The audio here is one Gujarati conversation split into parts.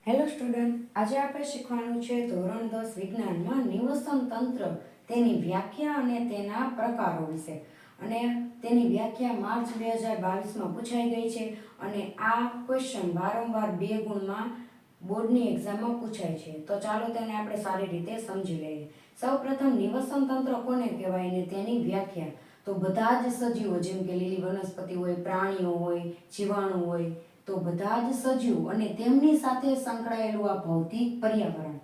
હેલો સ્ટુડન્ટ, આજે આપણે શીખવાનું છે ધોરણ 10 વિજ્ઞાનમાં નિવસન તંત્ર, તેની વ્યાખ્યા અને તેના પ્રકારો વિશે. અને તેની વ્યાખ્યા માર્ચ 2022માં પૂછાઈ ગઈ છે અને આ ક્વેશ્ચન વારંવાર 2 ગુણમાં બોર્ડની એક્ઝામમાં પૂછાય છે. તો ચાલો તેને આપણે સારી રીતે સમજી લઈએ. સૌપ્રથમ નિવસન તંત્ર કોને કહેવાય ને તેની વ્યાખ્યા. તો બધા જ સજીવો, જેમ કે લીલી વનસ્પતિ હોય, પ્રાણીઓ હોય, જીવાણુ હોય, તો બધા જ સજીવો અને તેમની સાથે સંકળાયેલું આ ભૌતિક પર્યાવરણ,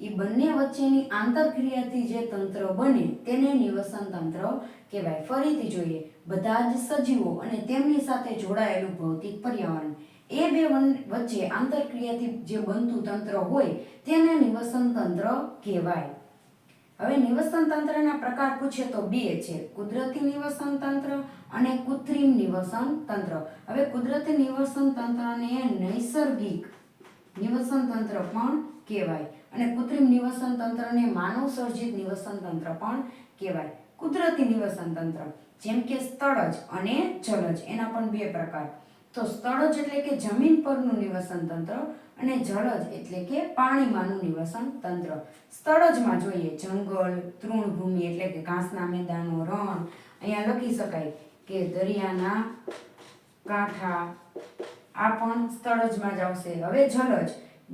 એ બંને વચ્ચેની આંતરક્રિયાથી જે તંત્ર બને તેને નિવસન તંત્ર કહેવાય. ફરીથી જોઈએ, બધા જ સજીવો અને તેમની સાથે જોડાયેલું ભૌતિક પર્યાવરણ, એ બે વચ્ચે આંતરક્રિયાથી જે બનતું તંત્ર હોય તેને નિવસન તંત્ર કહેવાય. હવે નિવસન તંત્રના પ્રકાર પૂછે તો 2 છે, કુદરતી નિવસન તંત્ર અને કૃત્રિમ નિવસન તંત્ર. હવે કુદરતી નિવસન તંત્રને નૈસર્ગિક નિવસન તંત્ર પણ કહેવાય અને કૃત્રિમ નિવસન તંત્રને માનવ સર્જિત નિવસન તંત્ર પણ કહેવાય. કુદરતી નિવસન તંત્ર જેમ કે સ્થળજ અને જલજ, એના પણ 2 પ્રકાર. તો સ્થળજ એટલે કે જમીન પરનું નિવસન તંત્ર અને જલજ એટલે કે પાણીમાંનું નિવસન તંત્ર. સ્થળજમાં જોઈએ જંગલ, તૃણભૂમિ એટલે કે ઘાસના મેદાનો, રણ, અહીંયા લખી શકાય કે દરિયાના કાંઠા, આ પણ સ્થળજમાં જ આવશે. હવે જલજ,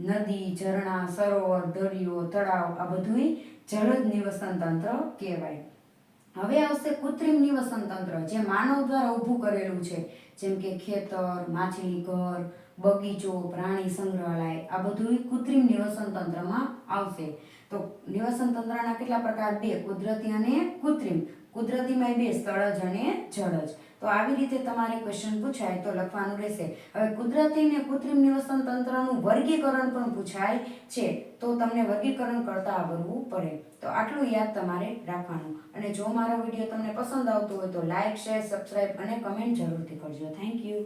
નદી, ઝરણા, સરોવર, દરિયો, તળાવ, આ બધુંય જલજ નિવસન તંત્ર કહેવાય. હવે આવશે કૃત્રિમ નિવસન તંત્ર, જે માનવ દ્વારા ઊભું કરેલું છે, જેમ કે ખેતર, માછલી ઘર, બગીચો, પ્રાણી સંગ્રહાલય, આ બધું કૃત્રિમ નિવસન તંત્રમાં આવશે. તો નિવસન તંત્રના કેટલા પ્રકાર? 2, કુદરતી અને કૃત્રિમ. કુદરતીમાં 2, સ્થળજ અને જળજ. તો આવી રીતે તમારે ક્વેશ્ચન પૂછાય તો લખવાનું રહેશે. હવે કુદરતી અને કૃત્રિમ નિવસન તંત્રનું વર્ગીકરણ પણ પૂછાય છે, તો તમને વર્ગીકરણ કરતા આવડવું પડે. તો આટલું યાદ તમારે રાખવાનું. અને જો મારો વિડીયો તમને પસંદ આવતો હોય તો લાઈક, શેર, સબસ્ક્રાઇબ અને કમેન્ટ જરૂરથી કરજો. Thank you.